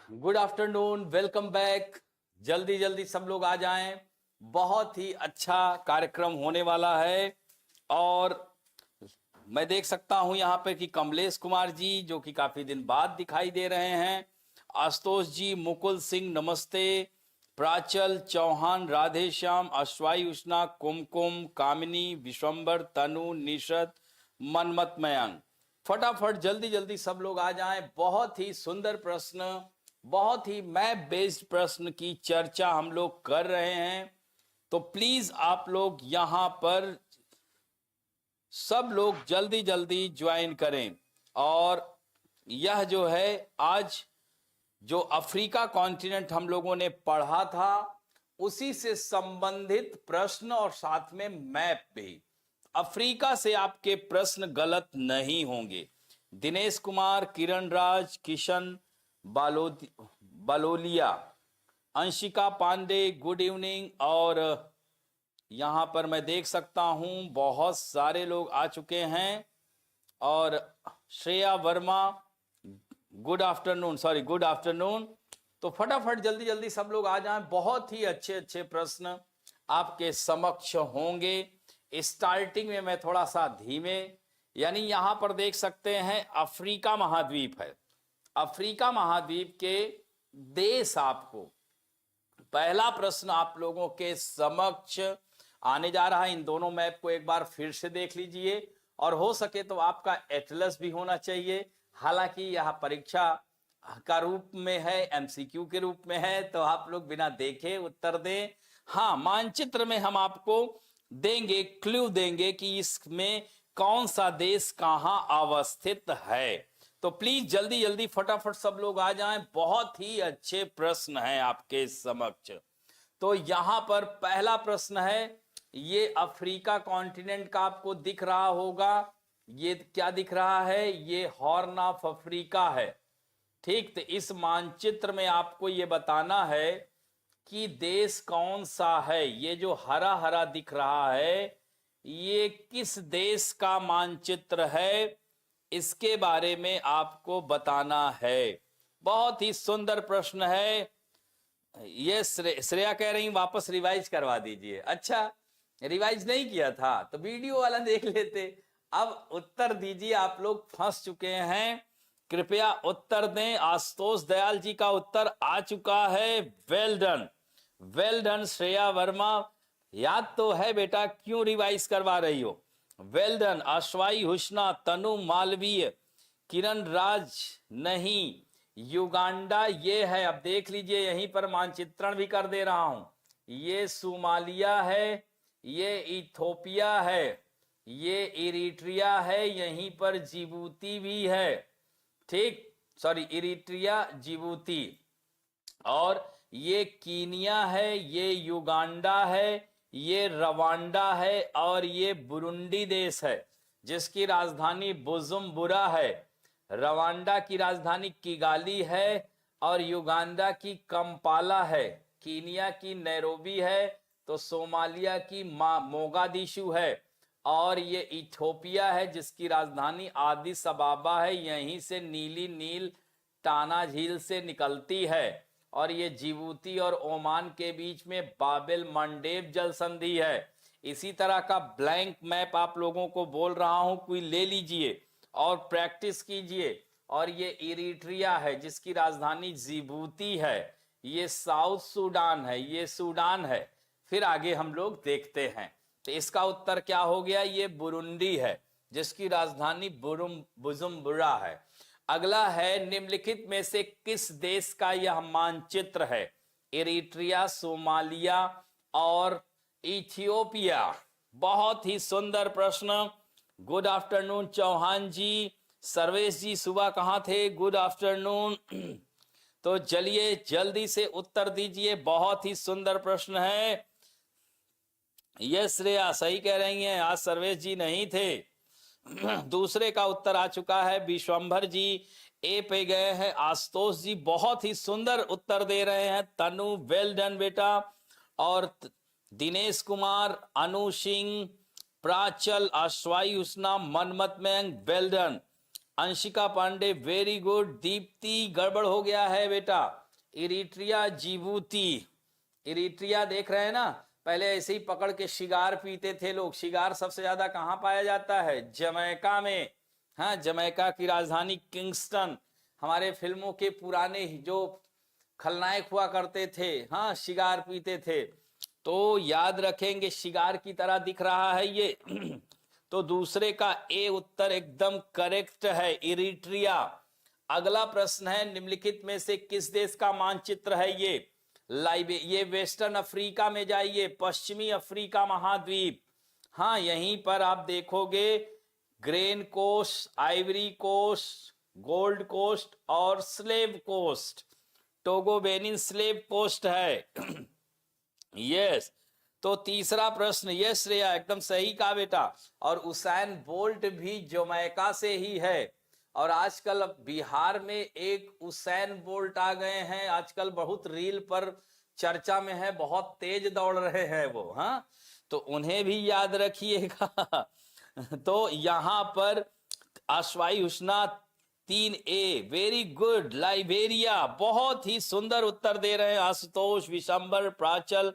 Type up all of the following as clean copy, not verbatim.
Good afternoon, welcome back. जल्दी जल्दी सब लोग आ जाएं। बहुत ही अच्छा कार्यक्रम होने वाला है। और मैं देख सकता हूं यहाँ पे कि कमलेश कुमार जी जो कि काफी दिन बाद दिखाई दे रहे हैं, आशुतोष जी, मुकुल सिंह नमस्ते, प्राचल चौहान, राधे श्याम, अश्वाई उष्णा, कुमकुम, कामिनी, विश्वंबर, तनु, निशत, मनमत, मयंक। फटाफट जल्दी जल्दी सब लोग आ जाएं। बहुत ही सुंदर प्रश्न, बहुत ही मैप बेस्ड प्रश्न की चर्चा हम लोग कर रहे हैं। तो प्लीज आप लोग यहां पर सब लोग जल्दी जल्दी ज्वाइन करें। और यह जो है आज जो अफ्रीका कॉन्टिनेंट हम लोगों ने पढ़ा था उसी से संबंधित प्रश्न और साथ में मैप भी। अफ्रीका से आपके प्रश्न गलत नहीं होंगे। दिनेश कुमार, किरण राज, किशन बालोलिया, अंशिका पांडे, गुड इवनिंग। और यहां पर मैं देख सकता हूं बहुत सारे लोग आ चुके हैं। और Shreya Verma, good afternoon, sorry good afternoon. तो फटाफट जल्दी जल्दी सब लोग आ जाएं। बहुत ही अच्छे अच्छे प्रश्न आपके समक्ष होंगे। स्टार्टिंग में मैं थोड़ा सा धीमे, यानी यहां पर देख सकते हैं अफ्रीका महाद्वीप है। अफ्रीका महाद्वीप के देश, आपको पहला प्रश्न आप लोगों के समक्ष आने जा रहा है। इन दोनों मैप को एक बार फिर से देख लीजिए और हो सके तो आपका एटलस भी होना चाहिए। हालांकि यह परीक्षा का रूप में है, एमसीक्यू के रूप में है, तो आप लोग बिना देखे उत्तर दें। हाँ, मानचित्र में हम आपको देंगे, क्लू देंगे कि इसमें कौन सा देश कहां अवस्थित है। तो प्लीज जल्दी जल्दी फटाफट सब लोग आ जाएं। बहुत ही अच्छे प्रश्न हैं आपके समक्ष। तो यहां पर पहला प्रश्न है, ये अफ्रीका कॉन्टिनेंट का आपको दिख रहा होगा। ये क्या दिख रहा है? ये हॉर्न ऑफ अफ्रीका है। ठीक, तो इस मानचित्र में आपको ये बताना है कि देश कौन सा है। ये जो हरा हरा दिख रहा है ये किस देश का मानचित्र है, इसके बारे में आपको बताना है। बहुत ही सुंदर प्रश्न है। ये श्रेया कह रही वापस रिवाइज करवा दीजिए। अच्छा, रिवाइज नहीं किया था तो वीडियो वाला देख लेते। अब उत्तर दीजिए, आप लोग फंस चुके हैं, कृपया उत्तर दें। आशुतोष दयाल जी का उत्तर आ चुका है। Well done, well done Shreya Verma. याद तो है बेटा, क्यों रिवाइज करवा रही हो? Well done. अश्वाई हुस्ना, तनु मालवीय, किरण राज नहीं, युगांडा ये है। अब देख लीजिए, यहीं पर मानचित्रण भी कर दे रहा हूं। ये सोमालिया है, ये इथोपिया है, ये इरिट्रिया है, यहीं पर जिबूती भी है। ठीक, सॉरी, इरिट्रिया, जिबूती। और ये कीनिया है, ये युगांडा है, ये रवांडा है, और ये बुरुंडी देश है जिसकी राजधानी बुजुम्बुरा है। रवांडा की राजधानी किगाली है और युगांडा की कंपाला है। कीनिया की नैरोबी है, तो सोमालिया की मोगादिशु है। और ये इथोपिया है जिसकी राजधानी आदिस अबाबा है। यहीं से नीली नील टाना झील से निकलती है। और ये जिबूती और ओमान के बीच में बाबेल मंडेब जल संधि है। इसी तरह का ब्लैंक मैप आप लोगों को बोल रहा हूं, कोई ले लीजिए और प्रैक्टिस कीजिए। और ये इरिट्रिया है जिसकी राजधानी जिबूती है। ये साउथ सूडान है, ये सूडान है। फिर आगे हम लोग देखते हैं। तो इसका उत्तर क्या हो गया? ये बुरुंडी है जिसकी राजधानी बुजुम्बुरा है। अगला है, निम्नलिखित में से किस देश का यह मानचित्र है? इरिट्रिया, सोमालिया और इथियोपिया। बहुत ही सुंदर प्रश्न। गुड आफ्टरनून चौहान जी। सर्वेश जी सुबह कहाँ थे? Good afternoon. तो चलिए जल्दी से उत्तर दीजिए, बहुत ही सुंदर प्रश्न है। यस श्रेया सही कह रही हैं, आज सर्वेश जी नहीं थे। दूसरे का उत्तर आ चुका है। विश्वंभर जी ए पे गए हैं। आशुतोष जी बहुत ही सुंदर उत्तर दे रहे हैं। तनु वेल डन बेटा। और दिनेश कुमार, अनु सिंह, प्राचल, अश्वाई उष्णा, मनमत में well done. Anshika Pandey very good. Deepti गड़बड़ हो गया है बेटा, इरिट्रिया जिबूती। इरिट्रिया देख रहे हैं ना, पहले ऐसे ही पकड़ के शिगार पीते थे लोग। शिगार सबसे ज्यादा कहाँ पाया जाता है? जमैका में। हाँ, जमैका की राजधानी किंगस्टन। हमारे फिल्मों के पुराने जो खलनायक हुआ करते थे, हाँ, शिगार पीते थे। तो याद रखेंगे, शिगार की तरह दिख रहा है ये। तो दूसरे का ए उत्तर एकदम करेक्ट है, इरिट्रिया। अगला प्रश्न है, निम्नलिखित में से किस देश का मानचित्र है ये? ये वेस्टर्न अफ्रीका में जाइए, पश्चिमी अफ्रीका महाद्वीप। हाँ, यहीं पर आप देखोगे grain coast, Ivory coast, gold coast और slave coast. Togo Benin slave coast है। यस। तो तीसरा प्रश्न, यस श्रेया एकदम सही कहा बेटा। और उसैन बोल्ट भी जमैका से ही है। और आजकल बिहार में एक उसैन बोल्ट आ गए हैं, आजकल बहुत रील पर चर्चा में है, बहुत तेज दौड़ रहे हैं वो। हाँ, तो उन्हें भी याद रखिएगा। तो यहां पर अश्वाई हुस्ना 3A, वेरी गुड। लाइबेरिया, बहुत ही सुंदर उत्तर दे रहे हैं आशुतोष, विशंबर, प्राचल,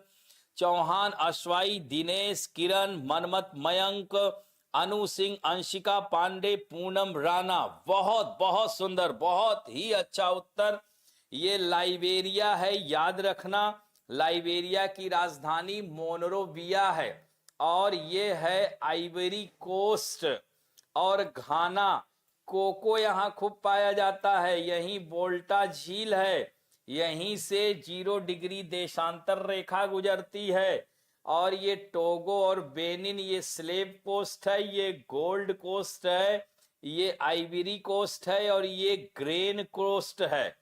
चौहान, अश्वाई, दिनेश, किरण, मनमत, मयंक, अनु सिंह, अंशिका पांडे, पूनम राणा। बहुत बहुत सुंदर, बहुत ही अच्छा उत्तर। ये लाइबेरिया है, याद रखना। लाइबेरिया की राजधानी मोनरोविया है। और ये है आइवरी कोस्ट और घाना। कोको यहाँ खूब पाया जाता है। यहीं वोल्टा झील है, यहीं से 0 डिग्री देशांतर रेखा गुजरती है। और ये टोगो और बेनिन, ये स्लेव कोस्ट है, ये गोल्ड कोस्ट है, ये आइवरी कोस्ट है और ये ग्रेन कोस्ट है।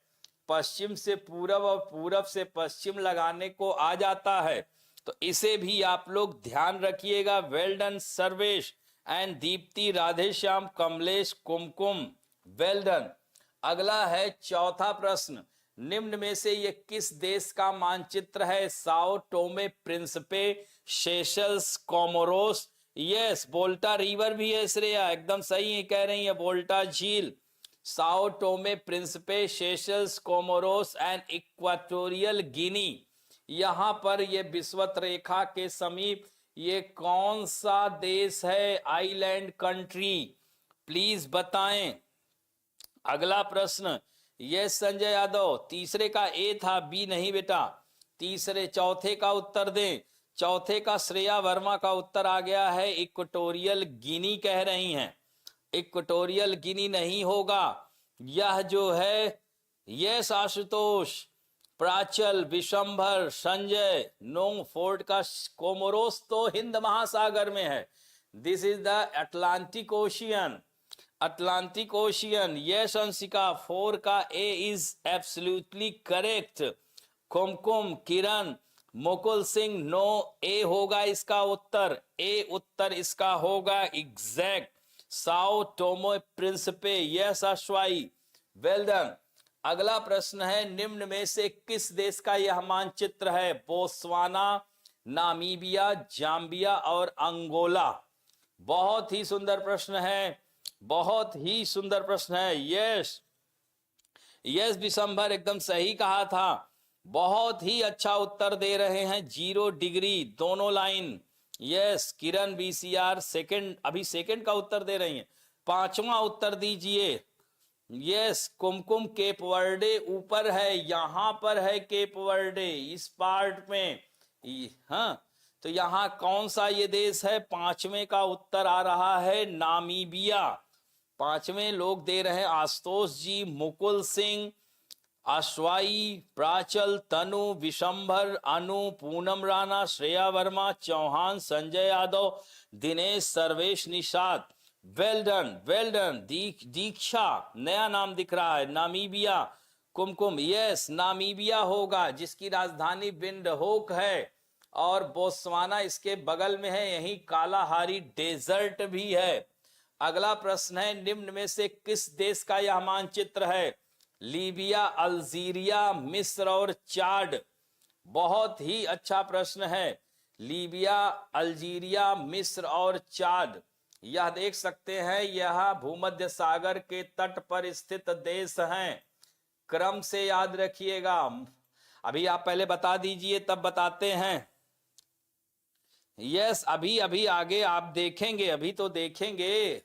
पश्चिम से पूरब और पूरब से पश्चिम लगाने को आ जाता है। तो इसे भी आप लोग ध्यान रखिएगा। Well done Sarvesh and Deepti, Radheshyam, Kamlesh, Kumkum, well done. अगला है चौथा प्रश्न, निम्न में से ये किस देश का मानचित्र है? Sao Tome Principe, Seychelles, Comoros. Yes, Volta river भी है श्रेया, एकदम सही है, कह रही है, वोल्टा झील। Sao Tome Principe, Seychelles, Comoros and Equatorial Guinea. यहां पर ये विषुवत रेखा के समीप ये कौन सा देश है? आइलैंड कंट्री, प्लीज बताएं। अगला प्रश्न, यस संजय यादव, तीसरे का ए था, बी नहीं बेटा। तीसरे, चौथे का उत्तर दें। चौथे का श्रेया वर्मा का उत्तर आ गया है, इक्वेटोरियल गिनी कह रही हैं। इक्वेटोरियल गिनी नहीं होगा, यह जो है, yes Ashutosh, Prachal, Vishambhar, Sanjay, no, fourth का कोमोरोस तो हिंद महासागर में है। This is the Atlantic Ocean, Atlantic Ocean. Yes Anshika, 4 का A is absolutely correct. Kumkum, Kiran, Mukul Singh, no, A होगा इसका उत्तर, ए उत्तर इसका होगा exact. Sao Tome Principe, yes Ashwai, well done. अगला प्रश्न है, निम्न में से किस देश का यह मानचित्र है? बोत्सवाना, नामीबिया, जाम्बिया और अंगोला। बहुत ही सुंदर प्रश्न है, बहुत ही सुंदर प्रश्न है। यस यस विशंभर, एकदम सही कहा था, बहुत ही अच्छा उत्तर दे रहे हैं, 0 डिग्री दोनों लाइन। यस, किरण बीसीआर सेकंड, अभी सेकंड का उत्तर दे रही हैं, पांचवा उत्तर दीजिए। यस, कुमकुम केप वर्डे ऊपर है, यहां पर है केप वर्डे, इस पार्ट में। हाँ, तो यहां कौन सा ये देश है? पांचवें का उत्तर आ रहा है नामीबिया। पांचवें लोग दे रहे हैं आशुतोष जी, Mukul Singh, Ashwai, Prachal, Tanu, Vishambhar, Anu, Poonam Rana, Shreya Verma, Chauhan, Sanjay Yadav, Dinesh, Sarvesh, Nishad. Well done, well done. Diksha नया नाम दिख रहा है, नामीबिया। कुमकुम, यस नामीबिया होगा, जिसकी राजधानी विंडहोक है। और बोत्सवाना इसके बगल में है, यही कालाहारी डेजर्ट भी है। अगला प्रश्न है, निम्न में से किस देश का यह मानचित्र है? लीबिया, अल्जीरिया, मिस्र और चाड। बहुत ही अच्छा प्रश्न है, लीबिया, अल्जीरिया, मिस्र और चाड। यह देख सकते हैं, यह भूमध्य सागर के तट पर स्थित देश हैं। क्रम से याद रखिएगा। अभी आप पहले बता दीजिए तब बताते हैं। यस, अभी अभी आगे आप देखेंगे, अभी तो देखेंगे,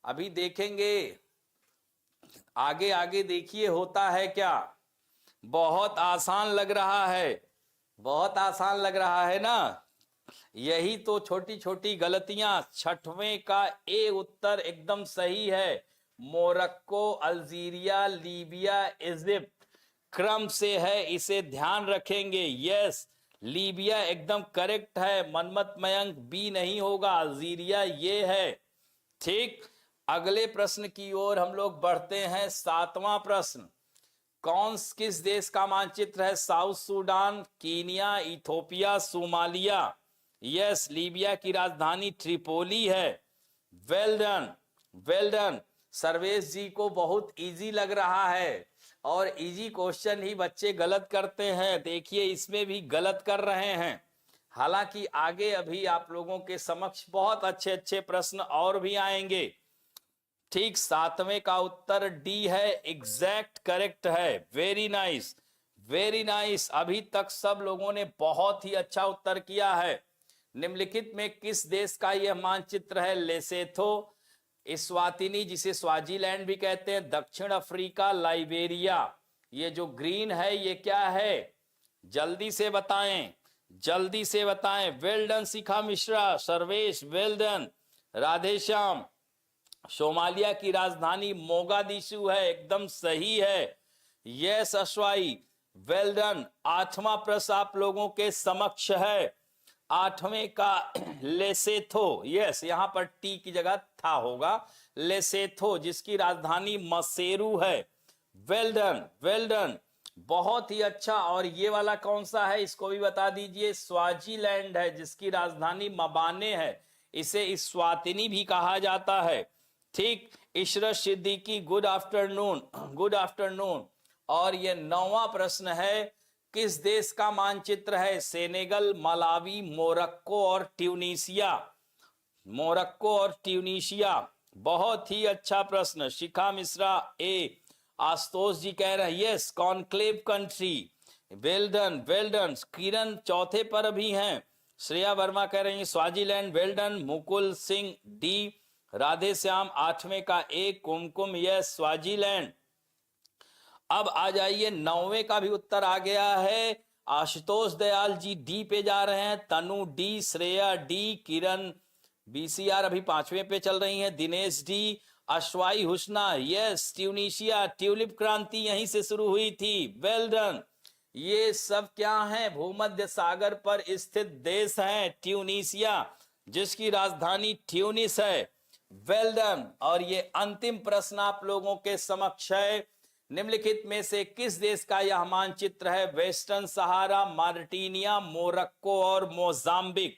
अभी देखेंगे, आगे आगे देखिए होता है क्या। बहुत आसान लग रहा है, बहुत आसान लग रहा है ना। यही तो छोटी छोटी गलतियां। छठवें का ए उत्तर एकदम सही है। मोरक्को, अल्जीरिया, लीबिया, इजिप्ट क्रम से है, इसे ध्यान रखेंगे। यस, लीबिया एकदम करेक्ट है। मनमत मयंक बी नहीं होगा, अल्जीरिया ये है। ठीक, अगले प्रश्न की ओर हम लोग बढ़ते हैं। 7वां प्रश्न, किस देश का मानचित्र है? South Sudan, Kenya, Ethiopia, Somalia. Yes, Libya की राजधानी ट्रिपोली है। Well done, well done. Sarvesh ji को बहुत इजी लग रहा है, और इजी क्वेश्चन ही बच्चे गलत करते हैं। देखिए इसमें भी गलत कर रहे हैं। हालांकि आगे अभी आप लोगों के समक्ष बहुत अच्छे अच्छे प्रश्न और भी आएंगे। ठीक, 7वें का उत्तर डी है, एग्जैक्ट करेक्ट है। Very nice, very nice. अभी तक सब लोगों ने बहुत ही अच्छा उत्तर किया है। निम्नलिखित में किस देश का यह मानचित्र है? लेसेथो, इस्वातिनी जिसे स्वाजीलैंड भी कहते हैं, दक्षिण अफ्रीका, लाइबेरिया। ये जो ग्रीन है ये क्या है? जल्दी से बताएं, जल्दी से बताएं। Well done Shikha Mishra, Sarvesh well done, Radheshyam. Somalia की राजधानी मोगादिशु है, एकदम सही है। Yes Ashwai, well done. 8वां प्रश्न आप लोगों के समक्ष है। 8वें का लेसेथो, यस यहां पर टी की जगह था होगा। लेसेथो जिसकी राजधानी मसेरू है। वेल डन, वेल डन, बहुत ही अच्छा। और ये वाला कौन सा है इसको भी बता दीजिए। स्वाजीलैंड है जिसकी राजधानी मबाने है। इसे इस्वातिनी भी कहा जाता है। ठीक, Ishrat Siddiqui good afternoon, good afternoon. और ये 9वां प्रश्न है, किस देश का मानचित्र है? सेनेगल, मलावी, मोरक्को और ट्यूनीसिया। मोरक्को और ट्यूनीसिया, बहुत ही अच्छा प्रश्न। शिखा मिश्रा ए, आशुतोष जी कह रहे हैं yes, conclave country. Well done, well done. Kiran चौथे पर भी हैं। श्रेया वर्मा कह रही हैं Swaziland, well done. Mukul Singh D, Radhe Shyam 8वें का एक, कुमकुम यस स्वाजीलैंड। अब आ जाइए 9वें का भी उत्तर आ गया है। आशुतोष दयाल जी डी पे जा रहे हैं, तनु डी, श्रेया डी, किरण बीसीआर अभी 5वें पे चल रही हैं, दिनेश डी, अश्वाई हुस्ना यस ट्यूनीशिया, ट्यूलिप क्रांति यहीं से शुरू हुई थी। Well done. ये सब क्या है? भूमध्य सागर पर स्थित देश हैं ट्यूनीशिया जिसकी राजधानी ट्यूनिस है। Well done. और ये अंतिम प्रश्न आप लोगों के समक्ष है, निम्नलिखित में से किस देश का यह मानचित्र है? वेस्टर्न सहारा, मार्टिनिया, मोरक्को और मोजाम्बिक।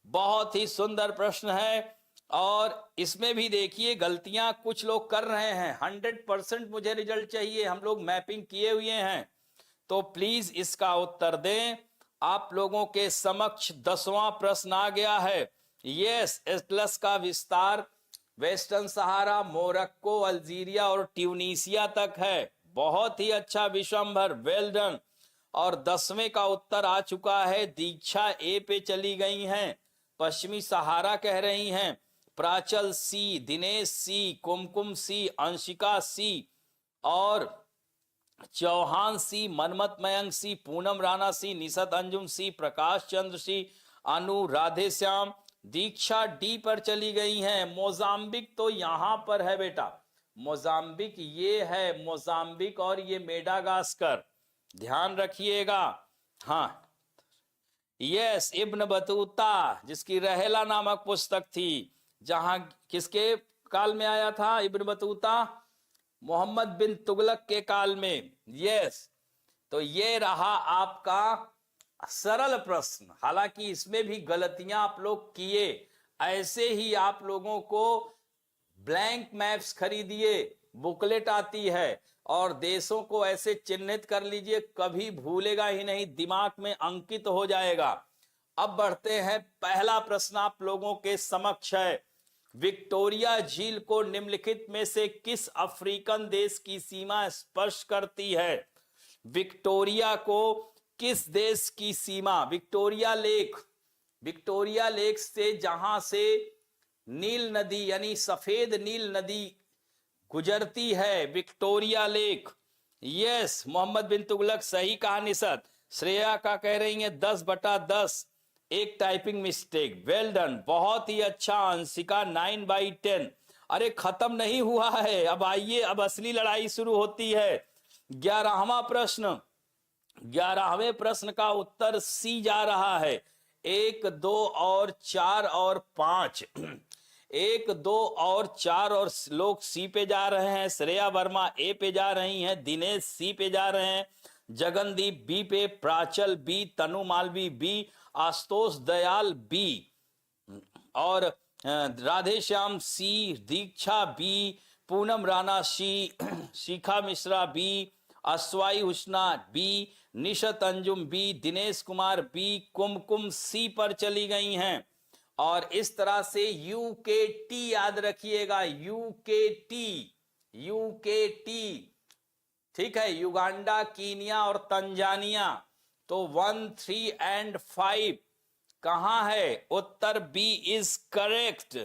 बहुत ही सुंदर प्रश्न है। और इसमें भी देखिए गलतियां कुछ लोग कर रहे हैं। 100% मुझे रिजल्ट चाहिए, हम लोग मैपिंग किए हुए हैं, तो प्लीज इसका उत्तर दें। आप लोगों के समक्ष 10वां प्रश्न आ गया है। यस, एटलस का विस्तार वेस्टर्न सहारा, मोरक्को, अल्जीरिया और ट्यूनीसिया तक है। बहुत ही अच्छा विश्वंभर, वेल डन। और 10वें का उत्तर आ चुका है। दीक्षा ए पे चली गई हैं, पश्चिमी सहारा कह रही हैं, प्राचल सी, दिनेश सी, कुमकुम सी, अंशिका सी और चौहान सी, मनमत मयंक सी, पूनम राणा सी, निशत अंजुम सी, प्रकाश चंद्र सी, अनु, राधे श्याम, दीक्षा डी पर चली गई हैं। मोजाम्बिक तो यहां पर है बेटा, मोजाम्बिक ये है, मोजाम्बिक और ये मेडागास्कर, ध्यान रखिएगा। हाँ यस, इब्न बतूता जिसकी रहेला नामक पुस्तक थी, जहां किसके काल में आया था इब्न बतूता? मोहम्मद बिन तुगलक के काल में। यस, तो ये रहा आपका सरल प्रश्न। हालांकि इसमें भी गलतियां आप लोग किए। ऐसे ही आप लोगों को ब्लैंक मैप्स खरीदिए, बुकलेट आती है, और देशों को ऐसे चिन्हित कर लीजिए, कभी भूलेगा ही नहीं, दिमाग में अंकित हो जाएगा। अब बढ़ते हैं, पहला प्रश्न आप लोगों के समक्ष है। विक्टोरिया झील को निम्नलिखित में से किस अफ्रीकन देश की सीमा स्पर्श करती है? विक्टोरिया को किस देश की सीमा, विक्टोरिया लेक से जहां से नील नदी यानी सफेद नील नदी गुजरती है, विक्टोरिया लेक। यस, मोहम्मद बिन तुगलक सही कहा निशत। श्रेया का कह रही है 10/10, एक टाइपिंग मिस्टेक, वेल डन, बहुत ही अच्छा। अंशिका 9/10। अरे खत्म नहीं हुआ है, अब आइए, अब असली लड़ाई शुरू होती है। 11वां प्रश्न, 11वें प्रश्न का उत्तर सी जा रहा है। 1, 2 और 4 और 5 1, 2 और 4 और लोग सी पे जा रहे हैं। श्रेया वर्मा ए पे जा रही हैं, दिनेश सी पे जा रहे हैं, जगनदीप बी पे, Prachal B, Tanu Malvi B, Ashutosh Dayal B, और Radheshyam C, Diksha B, Poonam Rana C, Shikha Mishra B, Aswai Husna B, Nishat Anjum B, Dinesh Kumar B, Kumkum C पर चली गई हैं। और इस तरह से यूकेटी याद रखिएगा, यूकेटी, ठीक है, युगांडा, कीनिया और तंजानिया। तो 1, 3 एंड 5 कहां है? उत्तर B is correct.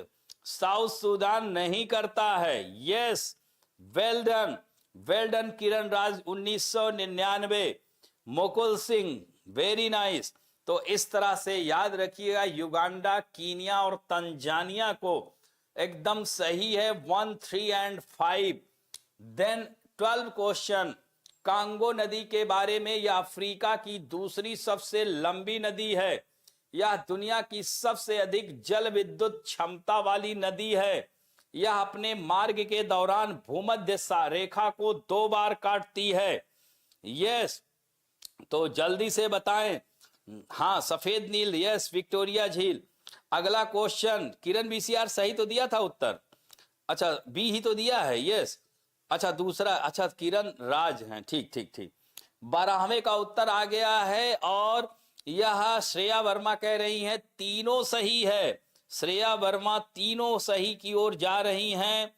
South Sudan नहीं करता है। Yes, well done, well done Kiran Raj 1999, Mukul Singh very nice. तो इस तरह से याद रखिएगा, युगांडा, कीनिया और तंजानिया को एकदम सही है 1, 3 एंड 5। देन 12 क्वेश्चन, कांगो नदी के बारे में। यह अफ्रीका की दूसरी सबसे लंबी नदी है। यह दुनिया की सबसे अधिक जल विद्युत क्षमता वाली नदी है। यह अपने मार्ग के दौरान भूमध्य रेखा को 2 बार काटती है। यस, तो जल्दी से बताएं। हाँ, सफेद नील, यस, विक्टोरिया झील। अगला क्वेश्चन, किरण बीसीआर सही तो दिया था उत्तर? अच्छा, बी ही तो दिया है। यस, अच्छा दूसरा, अच्छा किरण राज हैं, ठीक ठीक ठीक। 12वें का उत्तर आ गया है, और यह श्रेया वर्मा कह रही हैं तीनों सही है। श्रेया वर्मा तीनों सही की ओर जा रही हैं।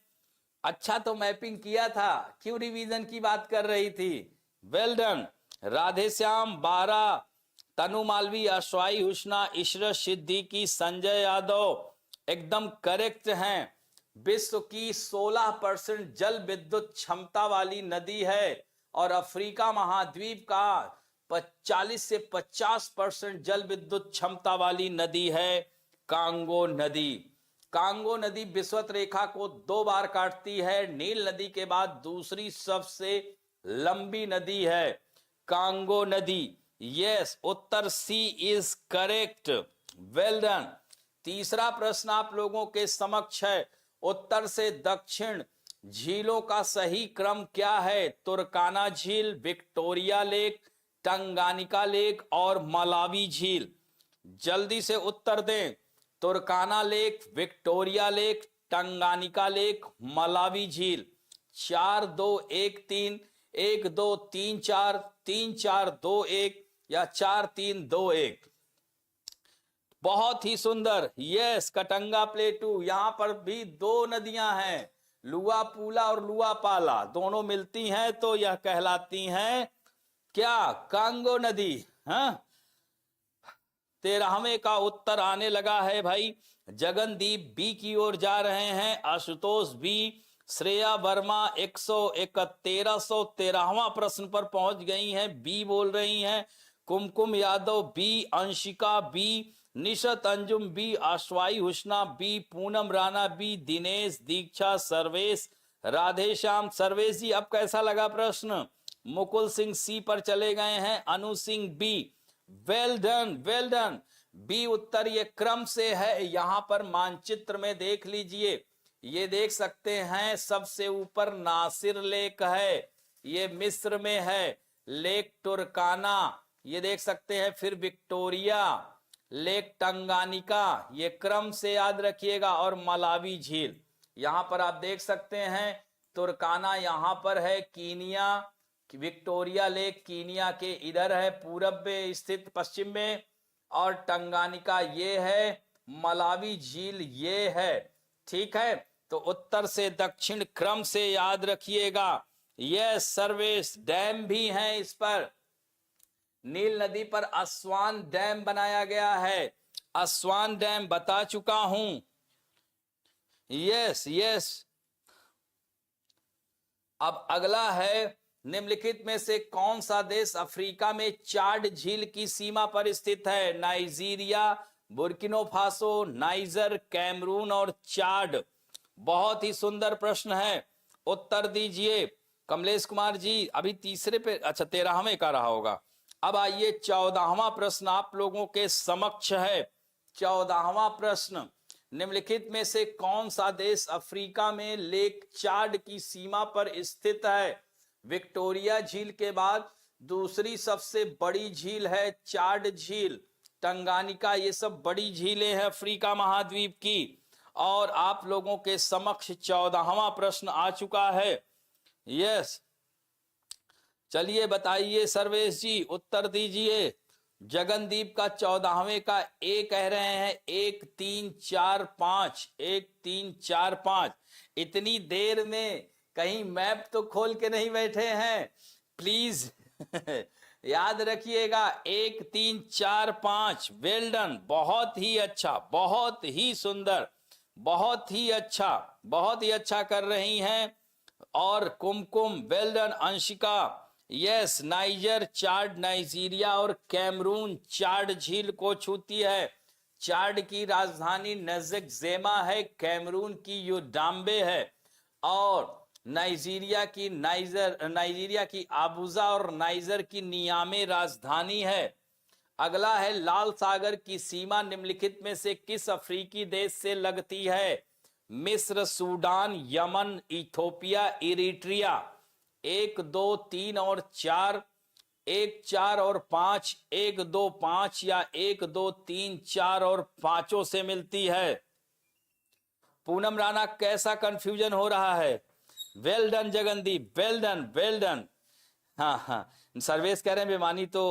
अच्छा, तो मैपिंग किया था, क्यों रिवीजन की बात कर रही थी? Well done. राधेश्याम 12, तनु मालवी, अश्वाई हुस्ना, इशरत सिद्दीकी, संजय यादव एकदम करेक्ट हैं। विश्व की 16% जल विद्युत क्षमता वाली नदी है, और अफ्रीका महाद्वीप का 40 से 50% जल विद्युत क्षमता वाली नदी है कांगो नदी। कांगो नदी विषुवत रेखा को 2 बार काटती है। नील नदी के बाद दूसरी सबसे लंबी नदी है कांगो नदी। यस, उत्तर c is correct, well done. तीसरा प्रश्न आप लोगों के समक्ष है, उत्तर से दक्षिण झीलों का सही क्रम क्या है? तुर्काना झील, विक्टोरिया लेक, टंगानिका लेक और मलावी झील। जल्दी से उत्तर दें। तुर्काना lake, Victoria lake, Tanganyika lake, Malawi झील। 4, 2, 1, 3, 1, 2, 3, 4, 3, 4, 2, 1 या 4, 3, 2, 1। बहुत ही सुंदर। यस, कटंगा प्लेटू, यहां पर भी 2 नदियां हैं, लुआ पूला और लुआ पाला, दोनों मिलती हैं तो यह कहलाती हैं क्या? कांगो नदी। हाँ, 13वें का उत्तर आने लगा है भाई। जगनदीप बी की ओर जा रहे हैं, आशुतोष बी, श्रेया वर्मा 1313वां प्रश्न पर पहुंच गई हैं, बी बोल रही हैं, Kumkum Yadav B, Anshika B, Nishat Anjum B, Ashwai Husna B, Poonam Rana B, Dinesh, Diksha, Sarvesh, Radheshyam. Sarvesh ji, अब कैसा लगा प्रश्न? मुकुल सिंह सी पर चले गए हैं, Anu Singh B. Well done, well done. B उत्तर ये क्रम से है, यहां पर मानचित्र में देख लीजिए, ये देख सकते हैं सबसे ऊपर नासिर लेक है, ये मिस्र में है। लेक टुर्काना ये देख सकते हैं, फिर विक्टोरिया, लेक टंगानिका, ये क्रम से याद रखिएगा, और मलावी झील यहां पर आप देख सकते हैं। तुर्काना यहां पर है, कीनिया, विक्टोरिया लेक कीनिया के इधर है पूरब में स्थित, पश्चिम में, और टंगानिका ये है, मलावी झील ये है। ठीक है, तो उत्तर से दक्षिण क्रम से याद रखिएगा। यह सर्वेश डैम भी है इस पर। नील नदी पर अस्वान डैम बनाया गया है, अस्वान डैम बता चुका हूं। Yes yes. अब अगला है, निम्नलिखित में से कौन सा देश अफ्रीका में चाड झील की सीमा पर स्थित है? Nigeria, Burkina Faso, Niger, Cameroon और चाड। बहुत ही सुंदर प्रश्न है, उत्तर दीजिए कमलेश कुमार जी। अभी तीसरे पे, अच्छा 13वें का रहा होगा। अब आइए 14वां प्रश्न आप लोगों के समक्ष है। 14वां प्रश्न, निम्नलिखित में से कौन सा देश अफ्रीका में लेक चाड की सीमा पर स्थित है? विक्टोरिया झील के बाद दूसरी सबसे बड़ी झील है चाड झील, टंगानिका, ये सब बड़ी झीलें हैं अफ्रीका महाद्वीप की। और आप लोगों के समक्ष 14वां प्रश्न आ चुका है। यस, चलिए बताइए सर्वेश जी, उत्तर दीजिए। जगनदीप का 14वें का ए कह रहे हैं, 1 3 4 5, 1 3 4 5। इतनी देर में कहीं मैप तो खोल के नहीं बैठे हैं प्लीज। याद रखिएगा, 1 3 4 5। वेल डन, बहुत ही अच्छा, बहुत ही सुंदर, बहुत ही अच्छा, बहुत ही अच्छा कर रही हैं। और Kumkum, well done. Anshika, yes, Niger Chad Nigeria और कैमरून चाड झील को छूती है। चाड की राजधानी नजकजेमा है, कैमरून की यूडाम्बे है, और नाइजीरिया की आबुजा और नाइजर की नियामे राजधानी है। अगला है, लाल सागर की सीमा निम्नलिखित में से किस अफ्रीकी देश से लगती है? मिस्र, सूडान, यमन, इथोपिया, इरिट्रिया। 1 2 3 और 4, 1 4 और 5, 1 2 5 या 1 2 3 4 और 5 से मिलती है। पूनम राणा, कैसा कंफ्यूजन हो रहा है? Well done Jagandeep, well done, well done. हाँ हाँ, सर्वेश कह रहे हैं बेमानी तो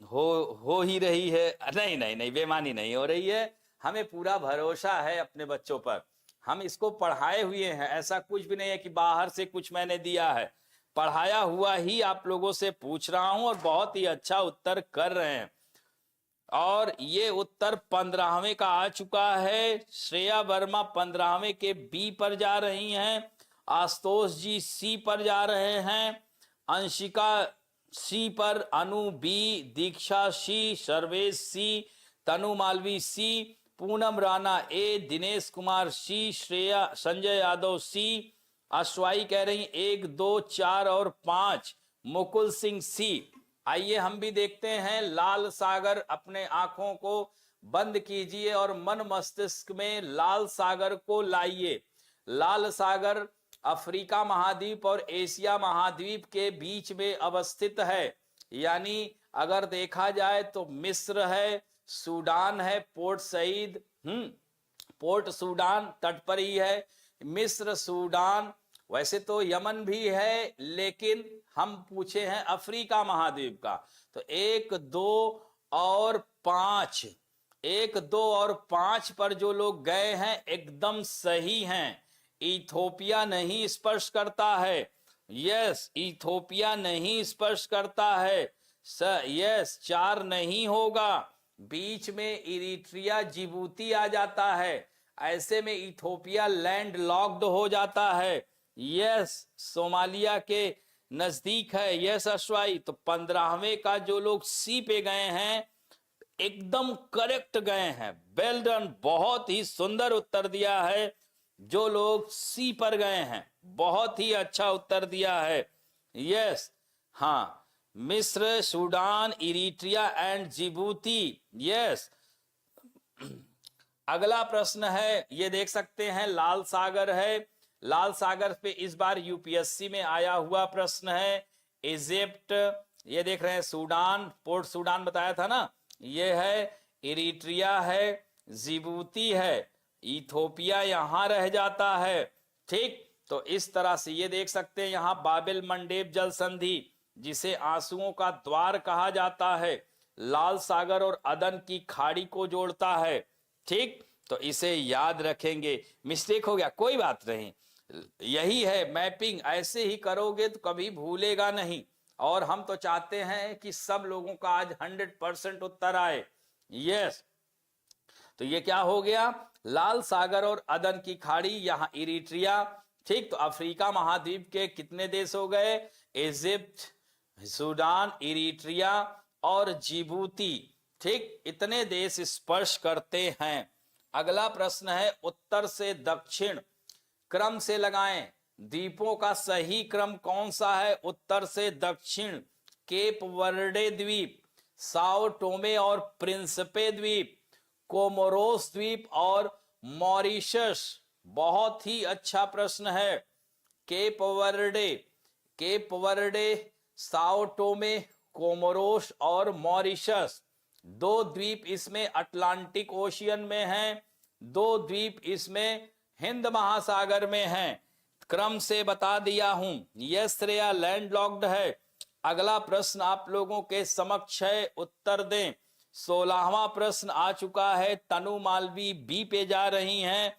हो ही रही है। नहीं नहीं नहीं, बेमानी नहीं हो रही है, हमें पूरा भरोसा है अपने बच्चों पर। हम इसको पढ़ाए हुए हैं, ऐसा कुछ भी नहीं है कि बाहर से कुछ मैंने दिया है, पढ़ाया हुआ ही आप लोगों से पूछ रहा हूं, और बहुत ही अच्छा उत्तर कर रहे हैं। और ये उत्तर 15वें का आ चुका है। श्रेया वर्मा 15वें के बी पर जा रही हैं, आशुतोष जी सी पर जा रहे हैं, अंशिका सी पर, अनु बी, दीक्षा सी, सर्वेश सी, तनु मालवी सी, पूनम राणा ए, दिनेश कुमार सी, श्रेया, संजय यादव सी, अश्वाई कह रही 1 2 4 और 5, मुकुल सिंह सी। आइए हम भी देखते हैं लाल सागर। अपने आंखों को बंद कीजिए और मन मस्तिष्क में लाल सागर को लाइए। लाल सागर अफ्रीका महाद्वीप और एशिया महाद्वीप के बीच में अवस्थित है। यानी अगर देखा जाए तो मिस्र है, सूडान है, पोर्ट सईद, पोर्ट सूडान तट पर ही है। मिस्र, सूडान, वैसे तो यमन भी है, लेकिन हम पूछे हैं अफ्रीका महाद्वीप का। तो 1 2 और 5, 1 2 और 5 पर जो लोग गए हैं एकदम सही हैं। इथोपिया नहीं स्पर्श करता है, यस, इथोपिया नहीं स्पर्श करता है। यस, 4 नहीं होगा, बीच में इरिट्रिया, जिबूती आ जाता है, ऐसे में इथोपिया लैंड लॉक्ड हो जाता है। यस, सोमालिया के नजदीक है। यस अश्वाई, तो 15वें का जो लोग सी पे गए हैं एकदम करेक्ट गए हैं। वेल डन, बहुत ही सुंदर उत्तर दिया है। जो लोग सी पर गए हैं बहुत ही अच्छा उत्तर दिया है। यस, हाँ, मिस्र, Sudan, Eritrea and Djibouti. Yes, अगला प्रश्न है, ये देख सकते हैं लाल सागर है। लाल सागर पे इस बार यूपीएससी में आया हुआ प्रश्न है। इजिप्ट, ये देख रहे हैं, सूडान, पोर्ट सूडान बताया था ना, ये है, इरिट्रिया है, जिबूती है, इथोपिया यहां रह जाता है। ठीक, तो इस तरह से ये देख सकते हैं यहां बाबिल मंडेब जल संधि, जिसे आंसुओं का द्वार कहा जाता है, लाल सागर और अदन की खाड़ी को जोड़ता है। ठीक, तो इसे याद रखेंगे। मिस्टेक हो गया कोई बात नहीं, यही है मैपिंग, ऐसे ही करोगे तो कभी भूलेगा नहीं। और हम तो चाहते हैं कि सब लोगों का आज 100% उत्तर आए। यस, तो ये क्या हो गया, लाल सागर और अदन की खाड़ी, यहां इरिट्रिया। ठीक, तो अफ्रीका महाद्वीप के कितने देश हो गए, इजिप्ट, सूडान, इरिट्रिया और जिबूती। ठीक, इतने देश स्पर्श करते हैं। अगला प्रश्न है, उत्तर से दक्षिण क्रम से लगाएं। द्वीपों का सही क्रम कौन सा है उत्तर से दक्षिण, केप वर्डे द्वीप, साओ टोमे और प्रिंसिपे द्वीप, कोमोरोस द्वीप और मॉरिशस। बहुत ही अच्छा प्रश्न है। Cape Verde, Sao Thome, Comoros और मॉरिशस। 2 द्वीप इसमें अटलांटिक ओशियन में हैं, 2 द्वीप इसमें हिंद महासागर में हैं। क्रम से बता दिया हूं। यस श्रेया लैंडलॉक्ड है। अगला प्रश्न आप लोगों के समक्ष है, उत्तर दें। 16वां प्रश्न आ चुका है। तनु मालवी बी पे जा रही हैं।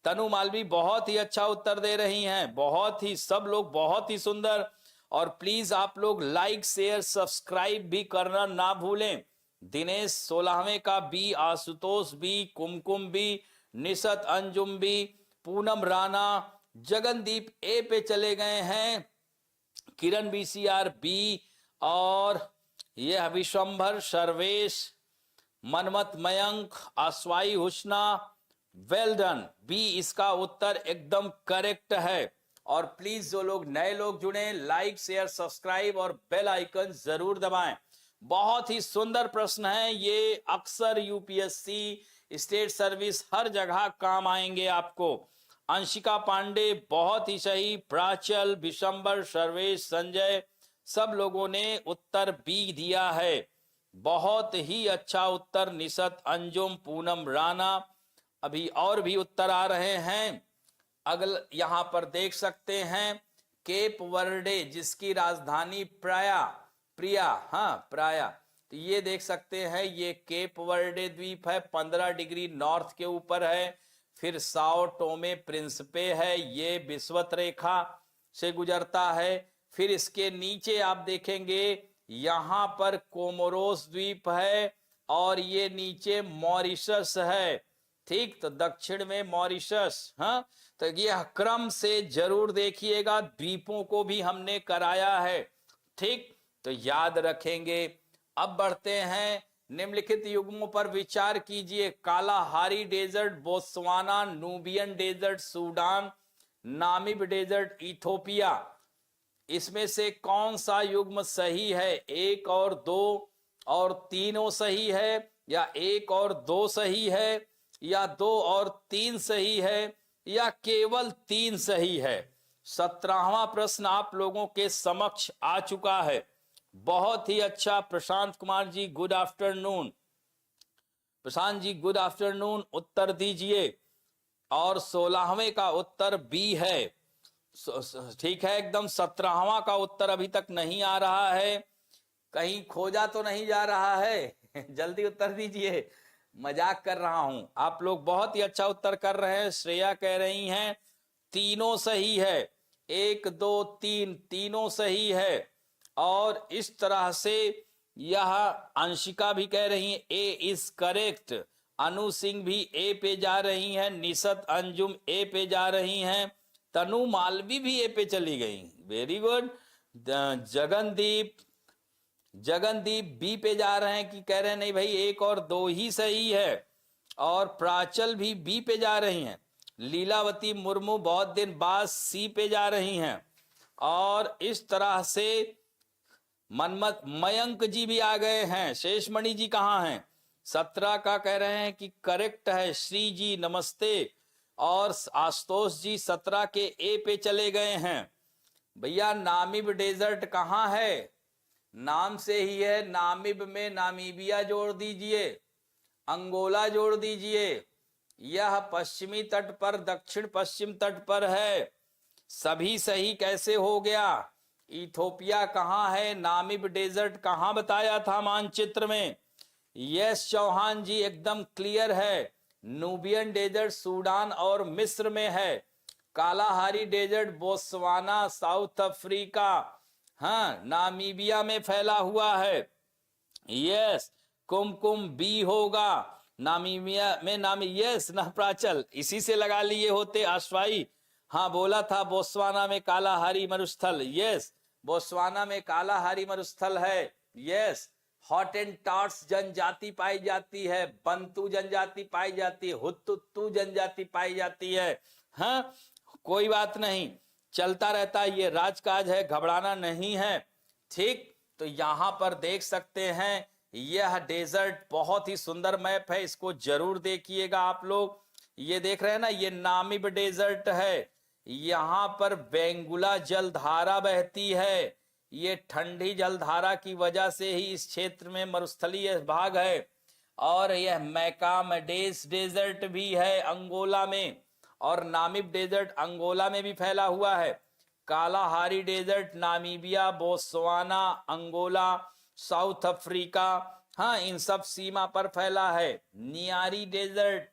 तनु मालवी बहुत ही अच्छा उत्तर दे रही हैं, बहुत ही, सब लोग बहुत ही सुंदर। और प्लीज आप लोग लाइक शेयर सब्सक्राइब भी करना ना भूलें। दिनेश 16वें का बी, आशुतोष बी, कुमकुम बी, निशत अंजुम बी, पूनम राणा, जगनदीप ए पे चले गए हैं, किरण बीसीआर बी, और यह विश्वंभर, सर्वेश, मनमत मयंक, आसवाई हुस्ना, वेल डन, बी इसका उत्तर एकदम करेक्ट है। और प्लीज जो लोग नए लोग जुड़े, लाइक शेयर सब्सक्राइब और बेल आइकन जरूर दबाएं। बहुत ही सुंदर प्रश्न है ये, अक्सर यूपीएससी, स्टेट सर्विस हर जगह काम आएंगे आपको। अंशिका पांडे बहुत ही सही, प्राचल, विशंबर, सर्वेश, संजय, सब लोगों ने उत्तर बी दिया है। बहुत ही अच्छा उत्तर, निशत अंजुम, पूनम राणा। अभी और भी उत्तर आ रहे हैं। अगल यहां पर देख सकते हैं, केप वर्डे जिसकी राजधानी प्रिया, हाँ प्राया, तो ये देख सकते हैं, ये केप वर्डे द्वीप है, 15 डिग्री नॉर्थ के ऊपर है। फिर साओ टोमे प्रिंसिपे है, ये विषुवत रेखा से गुजरता है। फिर इसके नीचे आप देखेंगे यहां पर कोमोरोस द्वीप है, और ये नीचे मॉरिशस है। ठीक, तो दक्षिण में मॉरिशस। हाँ, तो ये क्रम से जरूर देखिएगा, द्वीपों को भी हमने कराया है। ठीक, तो याद रखेंगे। अब बढ़ते हैं, निम्नलिखित युग्मों पर विचार कीजिए। Kalahari desert Botswana, Nubian desert Sudan, Namib desert Ethiopia. इसमें से कौन सा युग्म सही है? 1 और 2 और तीनों सही है, या 1 और 2 सही है, या 2 और 3 सही है, या केवल 3 सही है? 17वां प्रश्न आप लोगों के समक्ष आ चुका है। बहुत ही अच्छा Prashant Kumar ji, good afternoon. Prashant ji good afternoon, उत्तर दीजिए। और 16वें का उत्तर बी है। ठीक है, एकदम। 17वां का उत्तर अभी तक नहीं आ रहा है, कहीं खोजा तो नहीं जा रहा है? जल्दी उत्तर दीजिए, मजाक कर रहा हूं। आप लोग बहुत ही अच्छा उत्तर कर रहे हैं। श्रेया कह रही हैं तीनों सही है, 1 2 3 तीनों सही है। और इस तरह से यह अंशिका भी कह रही है ए इज करेक्ट। अनु सिंह भी ए पे जा रही हैं, निशत अंजुम ए पे जा रही हैं, तनु मालवी भी ए पे चली गई, वेरी गुड। जगनदीप बी पे जा रहे हैं, कि कह रहे हैं नहीं भाई 1 और 2 ही सही है। और प्राचल भी बी पे जा रही हैं। लीलावती मुर्मू बहुत दिन बाद सी पे जा रही हैं। और इस तरह से मनमत मयंक जी भी आ गए हैं। शेषमणि जी कहाँ हैं? 17 का कह रहे हैं कि करेक्ट है। श्री जी नमस्ते। और आशुतोष जी 17 के ए पे चले गए हैं। भैया नामिब डेजर्ट कहाँ है? नाम से ही है, नामिब में नामीबिया जोड़ दीजिए, अंगोला जोड़ दीजिए। यह पश्चिमी तट पर, दक्षिण पश्चिम तट पर है। सभी सही कैसे हो गया? इथोपिया कहाँ है? नामिब डेजर्ट कहाँ बताया था मानचित्र में? यस चौहान जी एकदम क्लियर है। नूबियन डेजर्ट सूडान और मिस्र में है। Kalahari desert Botswana, South Africa, हाँ, नामीबिया में फैला हुआ है। यस, कुमकुम बी होगा नामीबिया में। यस ना प्राचल, इसी से लगा लिए होते अश्वाई। हाँ बोला था बोत्सवाना में कालाहारी मरुस्थल। यस, बोत्सवाना में कालाहारी मरुस्थल है। यस, हॉटेंटॉट्स जनजाति पाई जाती है, बंतू जनजाति पाई जाती है, हुतुतु जनजाति पाई जाती है। हाँ, कोई बात नहीं, चलता रहता है, ये राजकाज है, घबराना नहीं है। ठीक, तो यहां पर देख सकते हैं यह डेजर्ट बहुत ही सुंदर मैप है, इसको जरूर देखिएगा आप लोग। ये देख रहे हैं ना, ये नामिब डेजर्ट है। यहां पर बेंगुला जलधारा बहती है। ये ठंडी जलधारा की वजह से ही इस क्षेत्र में मरुस्थलीय भाग है। और यह मैकामडेस डेजर्ट भी है अंगोला में, और नामिब डेजर्ट अंगोला में भी फैला हुआ है। Kalahari desert Namibia, Botswana, Angola, South Africa, हाँ, इन सब सीमा पर फैला है। नियारी डेजर्ट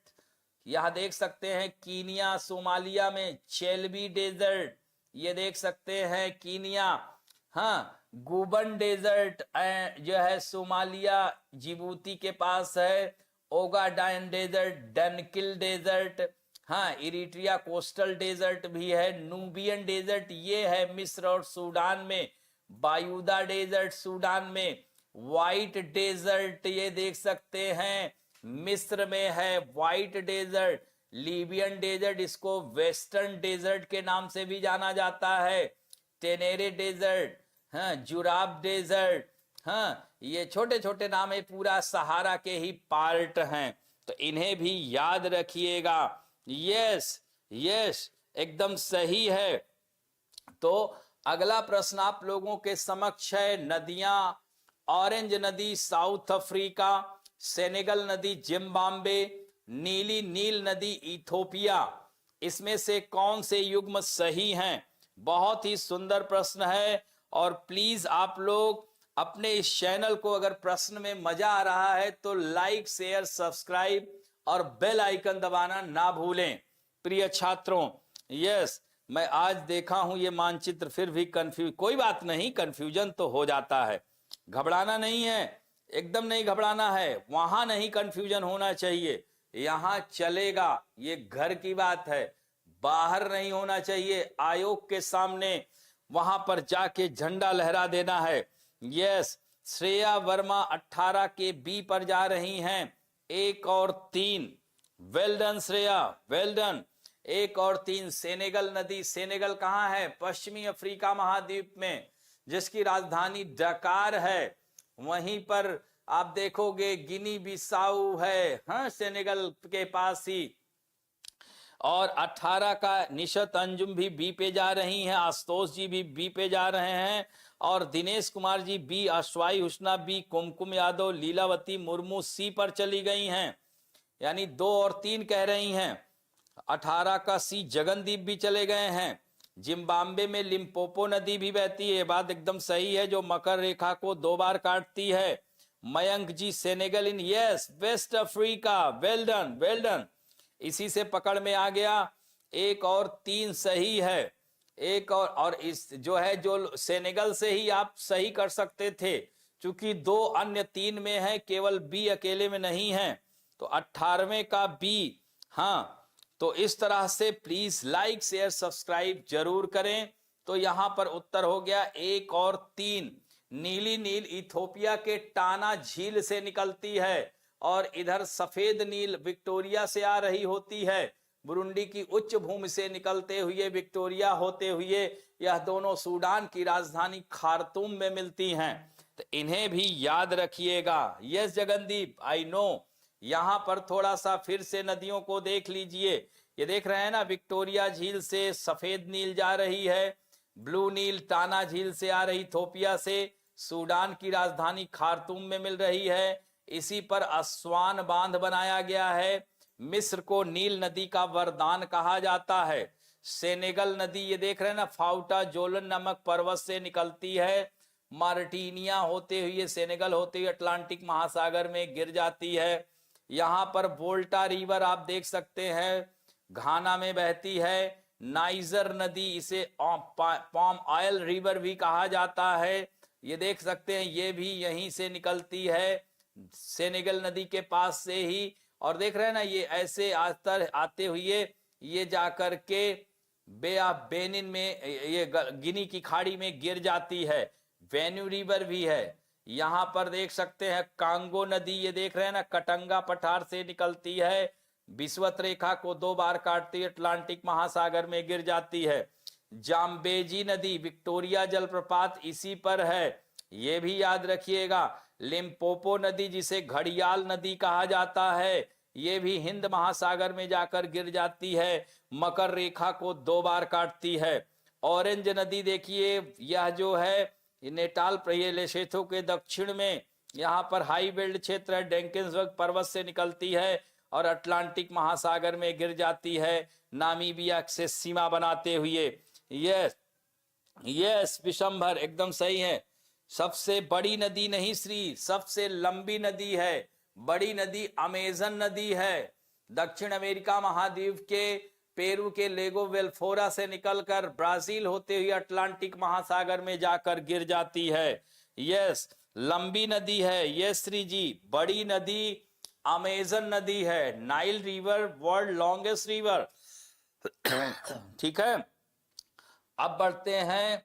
यह देख सकते हैं कीनिया, सोमालिया में। चेल्बी डेजर्ट ये देख सकते हैं कीनिया। हाँ, गुबन डेजर्ट जो है सोमालिया, जिबूती के पास है। ओगाडाइन डेजर्ट, डनकिल डेजर्ट, हाँ, इरिट्रिया कोस्टल डेजर्ट भी है। नूबियन डेजर्ट ये है मिस्र और सूडान में। बायूदा डेजर्ट सूडान में। व्हाइट डेजर्ट ये देख सकते हैं मिस्र में है, व्हाइट डेजर्ट। लीबियन डेजर्ट, इसको वेस्टर्न डेजर्ट के नाम से भी जाना जाता है। टेनेरे डेजर्ट, हाँ, जुराब डेजर्ट, हाँ, ये छोटे छोटे नाम है, पूरा सहारा के ही पार्ट हैं, तो इन्हें भी याद रखिएगा। यस यस, एकदम सही है। तो अगला प्रश्न आप लोगों के समक्ष है। नदियां, ऑरेंज नदी साउथ अफ्रीका, सेनेगल नदी जिम्बाब्वे, नीली नील नदी इथोपिया, इसमें से कौन से युग्म सही हैं? बहुत ही सुंदर प्रश्न है। और प्लीज आप लोग अपने इस चैनल को, अगर प्रश्न में मजा आ रहा है तो लाइक, शेयर, सब्सक्राइब और बेल आइकन दबाना ना भूलें। प्रिय छात्रों, यस, मैं आज देखा हूं ये मानचित्र, फिर भी कोई बात नहीं, कंफ्यूजन तो हो जाता है, घबराना नहीं है, एकदम नहीं घबराना है। वहां नहीं कंफ्यूजन होना चाहिए, यहां चलेगा, ये घर की बात है, बाहर नहीं होना चाहिए। आयोग के सामने वहां पर जाके झंडा लहरा देना है। यस, श्रेया वर्मा 18 के बी पर जा रही हैं, 1 और 3। Well done Shreya, well done. 1 और 3। सेनेगल नदी, सेनेगल कहाँ है? पश्चिमी अफ्रीका महाद्वीप में, जिसकी राजधानी डकार है। वहीं पर आप देखोगे गिनी बिसाऊ है, हाँ, सेनेगल के पास ही। और 18 का निशत अंजुम भी बी पे जा रही हैं, आशुतोष जी भी बी पे जा रहे हैं, और दिनेश कुमार जी बी, अश्वाई हुस्ना बी, कुमकुम यादव, लीलावती मुर्मू सी पर चली गई हैं, यानी 2 और 3 कह रही हैं। 18 का सी, जगनदीप भी चले गए हैं। जिम्बाब्वे में लिम्पोपो नदी भी बहती है, बात एकदम सही है, जो मकर रेखा को 2 बार काटती है। Mayank ji, Senegal in, yes, West Africa, well done, well done, इसी से पकड़ में आ गया। 1 और 3 सही है। 1 और इस जो है, जो सेनेगल से ही आप सही कर सकते थे, क्योंकि 2 अन्य 3 में है, केवल बी अकेले में नहीं है, तो 18वें का बी। हाँ, तो इस तरह से प्लीज लाइक, शेयर, सब्सक्राइब जरूर करें। तो यहां पर उत्तर हो गया 1 और 3। नीली नील इथोपिया के टाना झील से निकलती है, और इधर सफेद नील विक्टोरिया से आ रही होती है। बुरुंडी की उच्च भूमि से निकलते हुए विक्टोरिया होते हुए यह दोनों सूडान की राजधानी खार्तूम में मिलती हैं, तो इन्हें भी याद रखिएगा। Yes Jagandeep, I know. यहां पर थोड़ा सा फिर से नदियों को देख लीजिए। ये देख रहे हैं ना, विक्टोरिया झील से सफेद नील जा रही है, ब्लू नील टाना झील से आ रही इथोपिया से, सूडान की राजधानी खार्तूम में मिल रही है। इसी पर अस्वान बांध बनाया गया है। मिस्र को नील नदी का वरदान कहा जाता है। सेनेगल नदी, ये देख रहे हैं ना, फाउटा जोलन नामक पर्वत से निकलती है, मार्टिनिया होते हुए, सेनेगल होते हुए अटलांटिक महासागर में गिर जाती है। यहाँ पर वोल्टा रिवर आप देख सकते हैं, घाना में बहती है। नाइजर नदी, इसे पाम ऑयल रिवर भी कहा जाता है, ये देख सकते हैं, ये भी यहीं से निकलती है, सेनेगल नदी के पास से ही। और देख रहे हैं ना, ये ऐसे आते हुए ये जाकर के बे ऑफ बेनिन में, ये गिनी की खाड़ी में गिर जाती है। वेन्यू रिवर भी है यहाँ पर देख सकते हैं। कांगो नदी, ये देख रहे हैं ना, कटंगा पठार से निकलती है, विषुवत रेखा को 2 बार काटती है, अटलांटिक महासागर में गिर जाती है। जाम्बेजी नदी, विक्टोरिया जलप्रपात इसी पर है, ये भी याद रखिएगा। लिम्पोपो नदी, जिसे घड़ियाल नदी कहा जाता है, ये भी हिंद महासागर में जाकर गिर जाती है, मकर रेखा को 2 बार काटती है। ऑरेंज नदी देखिए, यह जो है नेटाल लेशेथो के दक्षिण में, यहाँ पर हाई बेल्ट क्षेत्र है, डेंकिंसबर्ग पर्वत से निकलती है और अटलांटिक महासागर में गिर जाती है, नामीबिया से सीमा बनाते हुए। यस यस विशंभर, एकदम सही है। सबसे बड़ी नदी नहीं श्री, सबसे लंबी नदी है, बड़ी नदी अमेजन नदी है, दक्षिण अमेरिका महाद्वीप के पेरू के लेगो वेल्फोरा से निकलकर ब्राजील होते हुए अटलांटिक महासागर में जाकर गिर जाती है। यस, लंबी नदी है, यस श्री जी, बड़ी नदी अमेजन नदी है। Nile river world longest river. ठीक है, अब बढ़ते हैं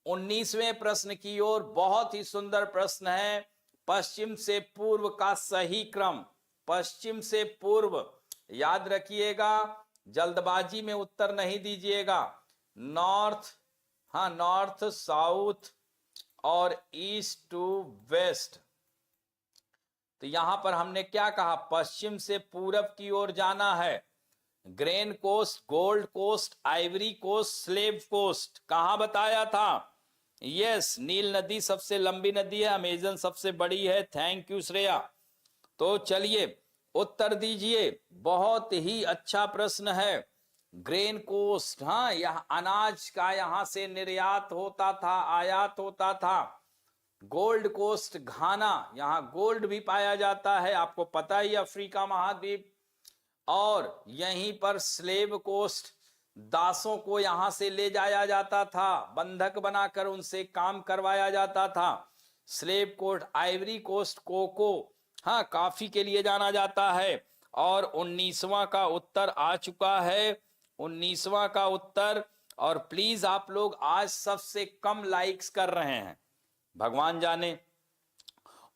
19वें प्रश्न की ओर। बहुत ही सुंदर प्रश्न है। पश्चिम से पूर्व का सही क्रम, पश्चिम से पूर्व याद रखिएगा, जल्दबाजी में उत्तर नहीं दीजिएगा। नॉर्थ, हाँ, नॉर्थ साउथ और ईस्ट टू वेस्ट। तो यहां पर हमने क्या कहा, पश्चिम से पूरब की ओर जाना है। Grain Coast, gold Coast, Ivory Coast, Slave Coast, कहां बताया था? यस, नील नदी सबसे लंबी नदी है, अमेजन सबसे बड़ी है। Thank you Shreya. तो चलिए उत्तर दीजिए, बहुत ही अच्छा प्रश्न है। ग्रेन कोस्ट, हाँ, यह अनाज का यहां से निर्यात होता था, आयात होता था। गोल्ड कोस्ट घाना, यहां गोल्ड भी पाया जाता है, आपको पता ही, अफ्रीका महाद्वीप। और यहीं पर स्लेव कोस्ट, दासों को यहां से ले जाया जाता था, बंधक बनाकर उनसे काम करवाया जाता था। Slave Coast, Ivory Coast cocoa, हाँ, काफी के लिए जाना जाता है। और 19वां का उत्तर आ चुका है, 19वां का उत्तर। और प्लीज आप लोग आज सबसे कम लाइक्स कर रहे हैं, भगवान जाने।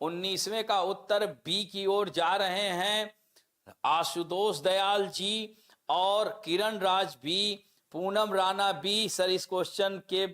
19वें का उत्तर बी की ओर जा रहे हैं। आशुतोष दयाल जी और किरण राज भी, पूनम राणा भी। सर, इस क्वेश्चन के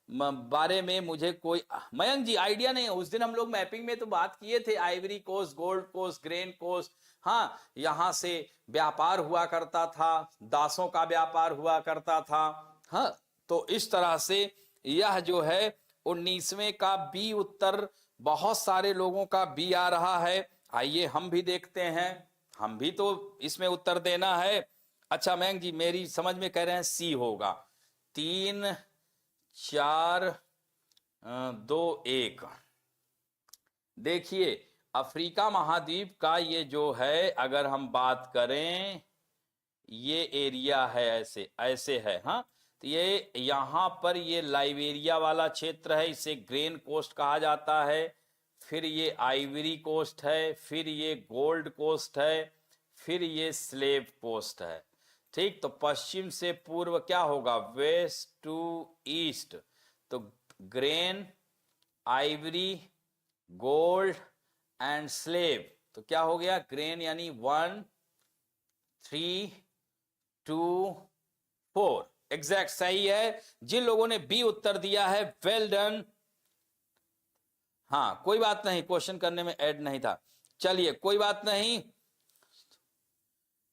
बारे में मुझे कोई, मयंक जी, आइडिया नहीं है। उस दिन हम लोग मैपिंग में तो बात किए थे, Ivory coast, gold Coast, Grain Coast, हाँ, यहां से व्यापार हुआ करता था, दासों का व्यापार हुआ करता था। हाँ, तो इस तरह से यह जो है 19वें का बी उत्तर, बहुत सारे लोगों का बी आ रहा है। आइए हम भी देखते हैं, हम भी तो इसमें उत्तर देना है। अच्छा मयंक जी, मेरी समझ में कह रहे हैं सी होगा। 3 4 2 1। देखिए, अफ्रीका महाद्वीप का ये जो है, अगर हम बात करें, ये एरिया है, ऐसे ऐसे है, हाँ, तो ये यहां पर ये लाइबेरिया वाला क्षेत्र है, इसे ग्रेन कोस्ट कहा जाता है। फिर ये आइवरी कोस्ट है, फिर ये गोल्ड कोस्ट है, फिर ये स्लेव कोस्ट है। ठीक, तो पश्चिम से पूर्व क्या होगा, वेस्ट टू ईस्ट। तो grain, Ivory, gold and slave, तो क्या हो गया, ग्रेन यानी 1 3 2 4, एग्जैक्ट सही है। जिन लोगों ने बी उत्तर दिया है, वेल डन। हाँ, कोई बात नहीं, क्वेश्चन करने में ऐड नहीं था, चलिए कोई बात नहीं।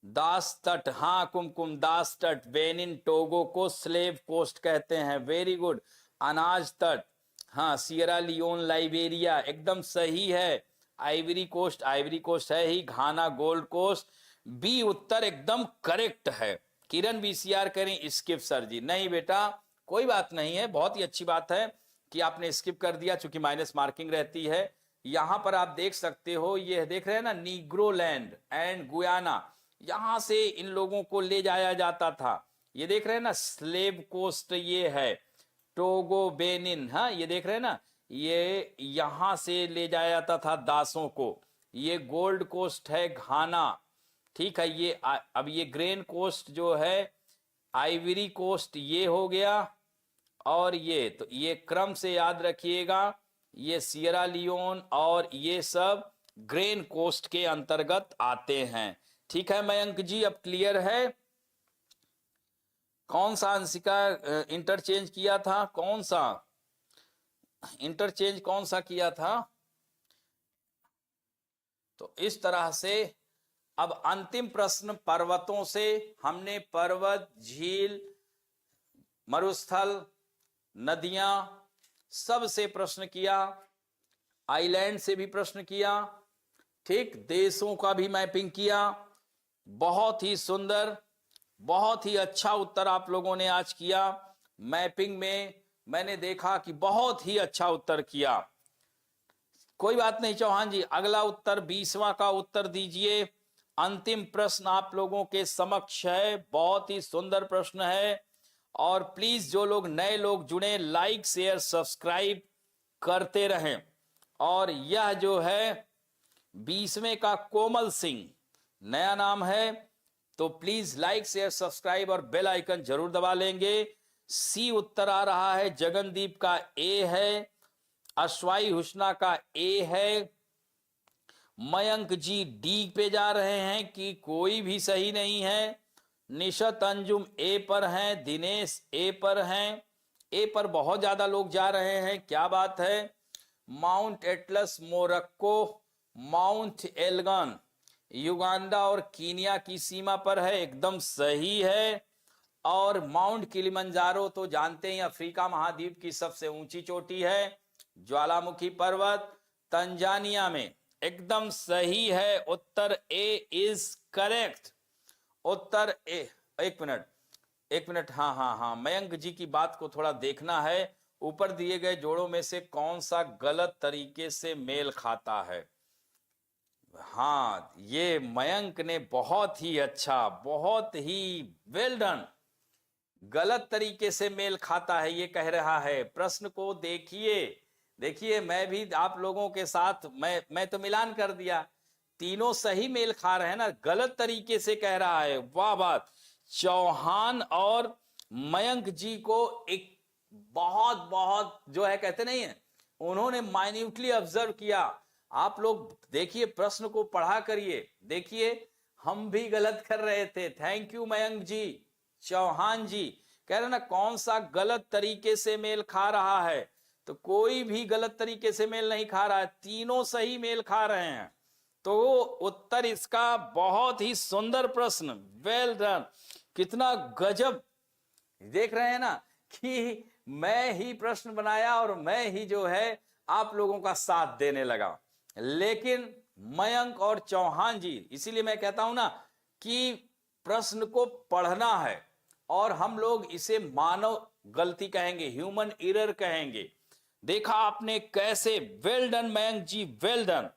दास तट, हाँ, कुमकुम दास तट, बेनिन, टोगो को स्लेव कोस्ट कहते हैं, वेरी गुड। अनाज तट, हाँ, सियरा लियोन, लाइबेरिया, एकदम सही है। आइवरी कोस्ट, आइवरी कोस्ट है ही। घाना, गोल्ड कोस्ट, बी उत्तर एकदम करेक्ट है। किरण बीसीआर करें स्किप सर जी, नहीं बेटा कोई बात नहीं है, बहुत ही अच्छी बात है कि आपने स्किप कर दिया, चूंकि माइनस मार्किंग रहती है। यहां पर आप देख सकते हो, ये देख रहे हैं ना, नीग्रोलैंड एंड गुयाना, यहां से इन लोगों को ले जाया जाता था। ये देख रहे हैं ना, स्लेव कोस्ट ये है, टोगो बेनिन, हाँ ये देख रहे हैं ना, ये यहां से ले जाया जाता था दासों को। ये गोल्ड कोस्ट है घाना, ठीक है। ये अब ये ग्रेन कोस्ट जो है, आइवरी कोस्ट ये हो गया, और ये तो ये क्रम से याद रखिएगा, ये सियरा लियोन और ये सब ग्रेन कोस्ट के अंतर्गत आते हैं। ठीक है मयंक जी, अब क्लियर है? कौन सा अंशिका इंटरचेंज किया था, कौन सा इंटरचेंज कौन सा किया था? तो इस तरह से अब अंतिम प्रश्न पर्वतों से, हमने पर्वत, झील, मरुस्थल, नदियां सब से प्रश्न किया, आइलैंड से भी प्रश्न किया, ठीक, देशों का भी मैपिंग किया। बहुत ही सुंदर, बहुत ही अच्छा उत्तर आप लोगों ने आज किया। मैपिंग में मैंने देखा कि बहुत ही अच्छा उत्तर किया। कोई बात नहीं चौहान जी, अगला उत्तर 20वां का उत्तर दीजिए। अंतिम प्रश्न आप लोगों के समक्ष है, बहुत ही सुंदर प्रश्न है। और प्लीज जो लोग नए लोग जुड़े, लाइक शेयर सब्सक्राइब करते रहें। और यह जो है 20वें का कोमल सिंह नया नाम है, तो प्लीज लाइक शेयर सब्सक्राइब और बेल आइकन जरूर दबा लेंगे। सी उत्तर आ रहा है, जगनदीप का ए है, अश्वाई हुस्ना का ए है, मयंक जी डी पे जा रहे हैं कि कोई भी सही नहीं है, निशत अंजुम ए पर हैं, दिनेश ए पर हैं, ए पर बहुत ज्यादा लोग जा रहे हैं, क्या बात है। Mount Atlas Morocco, mount Elgon Uganda और कीनिया की सीमा पर है, एकदम सही है। और माउंट किलिमंजारो तो जानते हैं अफ्रीका महाद्वीप की सबसे ऊंची चोटी है, ज्वालामुखी पर्वत तंजानिया में, एकदम सही है। उत्तर ए इज करेक्ट, उत्तर ए। एक मिनट, हाँ हाँ हाँ, मयंक जी की बात को थोड़ा देखना है। ऊपर दिए गए जोड़ों में से कौन सा गलत तरीके से मेल खाता है? हाँ, ये मयंक ने बहुत ही अच्छा, बहुत ही वेल डन, गलत तरीके से मेल खाता है ये कह रहा है। प्रश्न को देखिए, देखिए मैं भी आप लोगों के साथ, मैं तो मिलान कर दिया, तीनों सही मेल खा रहे हैं ना, गलत तरीके से कह रहा है। वाह बात, चौहान और मयंक जी को एक बहुत बहुत जो है कहते नहीं है, उन्होंने माइन्यूटली ऑब्जर्व किया। आप लोग देखिए, प्रश्न को पढ़ा करिए, देखिए हम भी गलत कर रहे थे। थैंक यू मयंक जी। चौहान जी कह रहे ना कौन सा गलत तरीके से मेल खा रहा है, तो कोई भी गलत तरीके से मेल नहीं खा रहा है, तीनों सही मेल खा रहे हैं। तो उत्तर इसका बहुत ही सुंदर प्रश्न, वेल डन, कितना गजब। देख रहे हैं ना कि मैं ही प्रश्न बनाया और मैं ही जो है आप लोगों का साथ देने लगा, लेकिन मयंक और चौहान जी, इसीलिए मैं कहता हूं ना कि प्रश्न को पढ़ना है, और हम लोग इसे मानव गलती कहेंगे, ह्यूमन एरर कहेंगे। देखा आपने कैसे, वेल डन मयंक जी, वेल डन।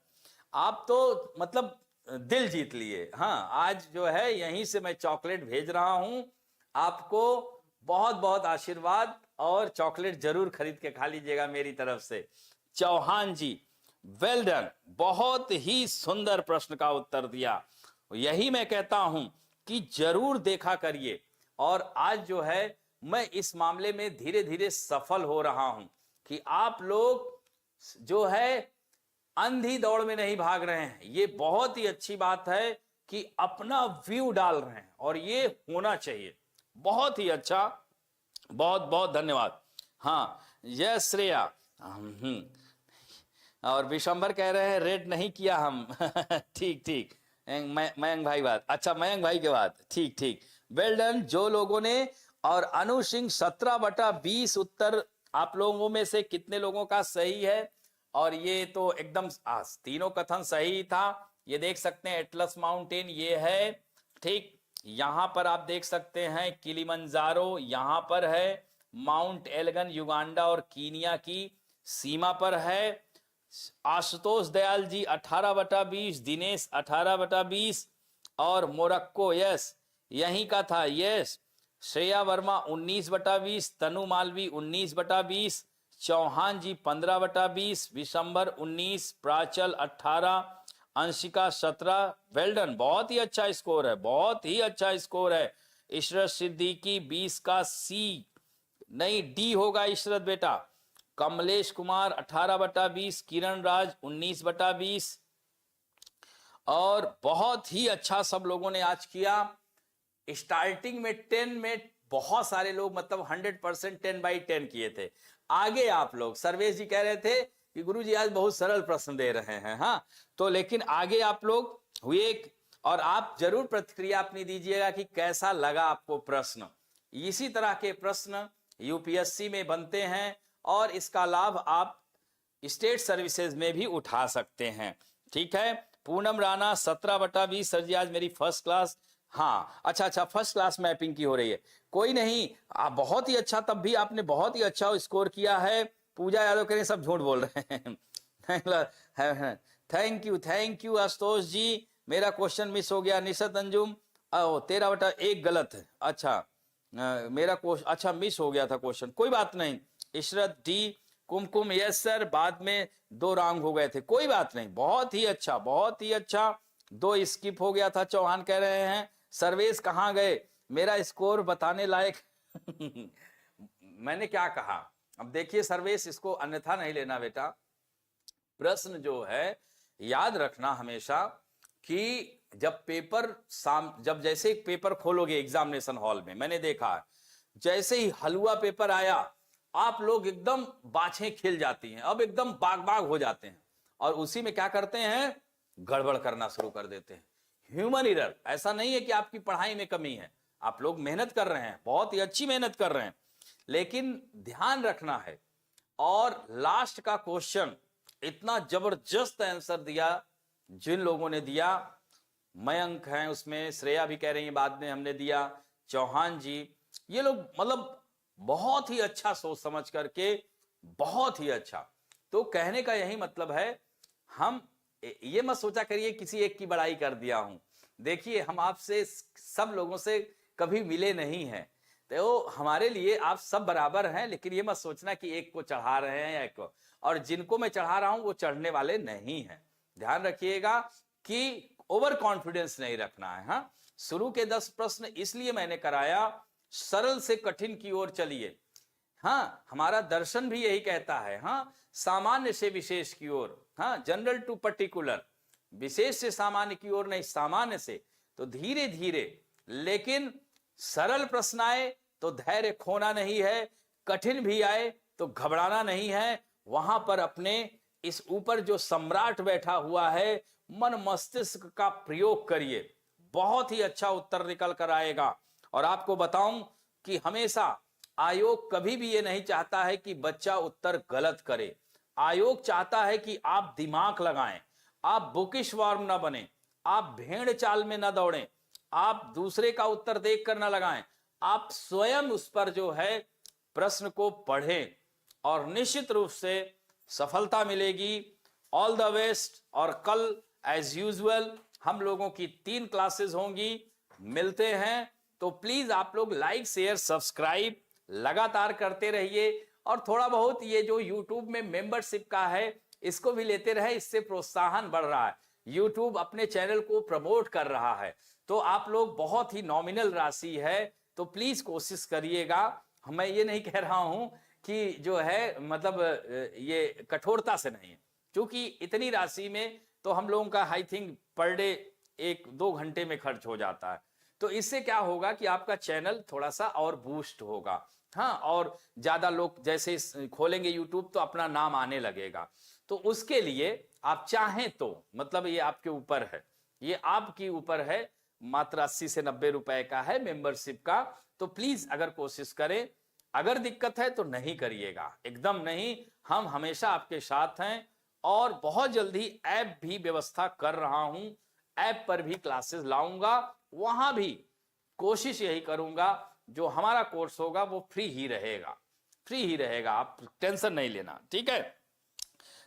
आप तो मतलब दिल जीत लिए। हाँ, आज जो है यहीं से मैं चॉकलेट भेज रहा हूं आपको, बहुत बहुत आशीर्वाद, और चॉकलेट जरूर खरीद के खा लीजिएगा मेरी तरफ से। चौहान जी वेल डन, बहुत ही सुंदर प्रश्न का उत्तर दिया। यही मैं कहता हूं कि जरूर देखा करिए। और आज जो है मैं इस मामले में धीरे धीरे सफल हो रहा हूं कि आप लोग जो है अंधी दौड़ में नहीं भाग रहे हैं। ये बहुत ही अच्छी बात है कि अपना व्यू डाल रहे हैं, और ये होना चाहिए। बहुत ही अच्छा, बहुत बहुत धन्यवाद। हाँ, यह श्रेया। और विशंबर कह रहे हैं रेड नहीं किया हम। ठीक ठीक, मयंक भाई बात, अच्छा मयंक भाई के बाद, ठीक ठीक, वेल डन जो लोगों ने। और अनु सिंह 17/20 उत्तर आप लोगों में से कितने लोगों का सही है? और ये तो एकदम तीनों कथन सही था। ये देख सकते हैं एटलस माउंटेन ये है, ठीक, यहां पर आप देख सकते हैं किलिमंजारो यहां पर है, माउंट एल्गन युगांडा और कीनिया की सीमा पर है, आशुतोष दयाल जी 18/20, दिनेश 18/20 और मोरक्को यस यहीं का था यस। श्रेया वर्मा 19/20, तनु मालवी 19/20, चौहान जी 15/20, विशंबर 19, प्राचल 18, अंशिका 17। वेल डन, बहुत ही अच्छा स्कोर है, बहुत ही अच्छा स्कोर है। इशरत सिद्दीकी 20 का सी, नहीं डी होगा इशरत बेटा। कमलेश कुमार 18/20, किरण राज 19/20। और बहुत ही अच्छा सब लोगों ने आज किया। स्टार्टिंग में 10 में बहुत सारे लोग मतलब 100% 10/10 किए थे। आगे आप लोग, सर्वेश जी कह रहे थे कि गुरुजी आज बहुत सरल प्रश्न दे रहे हैं, हाँ तो लेकिन आगे आप लोग हुए। और आप जरूर प्रतिक्रिया अपनी दीजिएगा कि कैसा लगा आपको प्रश्न। इसी तरह के प्रश्न यूपीएससी में बनते हैं और इसका लाभ आप स्टेट सर्विसेज में भी उठा सकते हैं। ठीक है। पूनम राणा 17/20, सर जी आज मेरी फर्स्ट क्लास, हाँ अच्छा फर्स्ट क्लास मैपिंग की हो रही है, कोई नहीं आप बहुत ही अच्छा, तब भी आपने बहुत ही अच्छा स्कोर किया है। पूजा यादव कह रहे सब झूठ बोल रहे हैं थैंक यू आशुतोष जी। मेरा क्वेश्चन मिस हो गया। निशत अंजुम 13/1 गलत है। अच्छा मेरा क्वेश्चन अच्छा मिस हो गया था क्वेश्चन, कोई बात नहीं। इशरत डी, कुमकुम यस सर, बाद में 2 रॉन्ग हो गए थे, कोई बात नहीं, बहुत ही अच्छा बहुत ही अच्छा। 2 स्किप हो गया था, चौहान कह रहे हैं। सर्वेश कहाँ गए, मेरा स्कोर बताने लायक मैंने क्या कहा, अब देखिए सर्वेश, इसको अन्यथा नहीं लेना बेटा। प्रश्न जो है याद रखना हमेशा कि जब पेपर जब जैसे एक पेपर खोलोगे एग्जामिनेशन हॉल में, मैंने देखा है जैसे ही हलवा पेपर आया आप लोग एकदम बाछें खिल जाती हैं, अब एकदम बाग बाग हो जाते हैं और उसी में क्या करते हैं, गड़बड़ करना शुरू कर देते हैं। ह्यूमन एरर, ऐसा नहीं है कि आपकी पढ़ाई में कमी है, आप लोग मेहनत कर रहे हैं, बहुत ही अच्छी मेहनत कर रहे हैं, लेकिन ध्यान रखना है। और लास्ट का क्वेश्चन इतना जबरदस्त आंसर दिया जिन लोगों ने दिया, मयंक हैं उसमें, श्रेया भी कह रही है बाद में हमने दिया, चौहान जी, ये लोग मतलब बहुत ही अच्छा सोच समझ करके, बहुत ही अच्छा। तो कहने का यही मतलब है, हम ये मत सोचा करिए किसी एक की बड़ाई कर दिया हूं। देखिए हम आपसे सब लोगों से कभी मिले नहीं हैं, तो हमारे लिए आप सब बराबर हैं, लेकिन ये मत सोचना कि एक को चढ़ा रहे हैं या एक को, और जिनको मैं चढ़ा रहा हूं वो चढ़ने वाले नहीं हैं। ध्यान रखिएगा कि ओवर कॉन्फिडेंस नहीं रखना है। हाँ, शुरू के 10 प्रश्न इसलिए मैंने कराया, सरल से कठिन की ओर चलिए। हाँ, हमारा दर्शन भी यही कहता है, हाँ सामान्य से विशेष की ओर, हाँ जनरल टू पर्टिकुलर, विशेष से सामान्य की ओर नहीं, सामान्य से। तो धीरे धीरे, लेकिन सरल प्रश्न आए तो धैर्य खोना नहीं है, कठिन भी आए तो घबराना नहीं है। वहां पर अपने इस ऊपर जो सम्राट बैठा हुआ है, मन मस्तिष्क का प्रयोग करिए, बहुत ही अच्छा उत्तर निकल कर आएगा। और आपको बताऊं कि हमेशा आयोग कभी भी ये नहीं चाहता है कि बच्चा उत्तर गलत करे। आयोग चाहता है कि आप दिमाग लगाएं, आप बुकिश वार्म ना बने, आप भेड़ चाल में ना दौड़ें, आप दूसरे का उत्तर देख कर ना लगाएं, आप स्वयं उस पर जो है प्रश्न को पढ़ें और निश्चित रूप से सफलता मिलेगी। All the best. और कल एज यूजुअल हम लोगों की 3 क्लासेस होंगी, मिलते हैं। तो प्लीज आप लोग लाइक शेयर सब्सक्राइब लगातार करते रहिए, और थोड़ा बहुत ये जो YouTube में मेंबरशिप का है इसको भी लेते रहे, इससे प्रोत्साहन बढ़ रहा है, YouTube अपने चैनल को प्रमोट कर रहा है। तो आप लोग, बहुत ही नॉमिनल राशि है, तो प्लीज कोशिश करिएगा। मैं ये नहीं कह रहा हूं कि जो है मतलब ये कठोरता से नहीं है, क्योंकि इतनी राशि में तो हम लोगों का आई थिंक पर डे 1-2 घंटे में खर्च हो जाता है। तो इससे क्या होगा कि आपका चैनल थोड़ा सा और बूस्ट होगा, हाँ, और ज्यादा लोग जैसे खोलेंगे यूट्यूब तो अपना नाम आने लगेगा। तो उसके लिए आप चाहें तो, मतलब ये आपके ऊपर है, ये आपके ऊपर है, मात्र 80 से 90 रुपए का है मेंबरशिप का। तो प्लीज अगर कोशिश करें, अगर दिक्कत है तो नहीं करिएगा, एकदम नहीं, हम हमेशा आपके साथ हैं। और बहुत जल्दी ऐप भी व्यवस्था कर रहा हूं, ऐप पर भी क्लासेस लाऊंगा, वहां भी कोशिश यही करूंगा जो हमारा कोर्स होगा वो फ्री ही रहेगा, फ्री ही रहेगा, आप टेंशन नहीं लेना, ठीक है।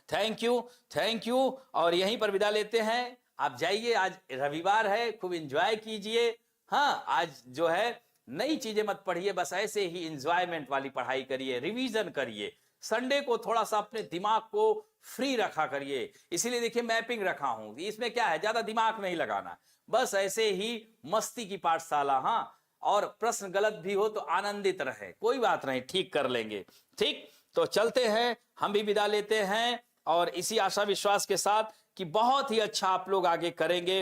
Thank you. और यहीं पर विदा लेते हैं। आप जाइए, आज रविवार है, खूब एंजॉय कीजिए। हाँ, आज जो है नई चीजें मत पढ़िए, बस ऐसे ही एंजॉयमेंट वाली पढ़ाई करिए, रिवीजन करिए। संडे को थोड़ा सा अपने दिमाग को फ्री रखा करिए। इसीलिए देखिए मैपिंग रखा हूं, इसमें क्या है, ज्यादा दिमाग नहीं लगाना, बस ऐसे ही मस्ती की पाठशाला। हाँ, और प्रश्न गलत भी हो तो आनंदित रहे, कोई बात नहीं, ठीक कर लेंगे। ठीक, तो चलते हैं, हम भी विदा लेते हैं, और इसी आशा विश्वास के साथ कि बहुत ही अच्छा आप लोग आगे करेंगे।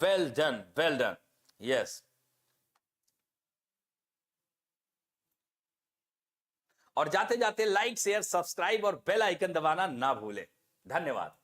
Well done, well done, yes. और जाते जाते लाइक शेयर सब्सक्राइब और बेल आइकन दबाना ना भूलें। धन्यवाद।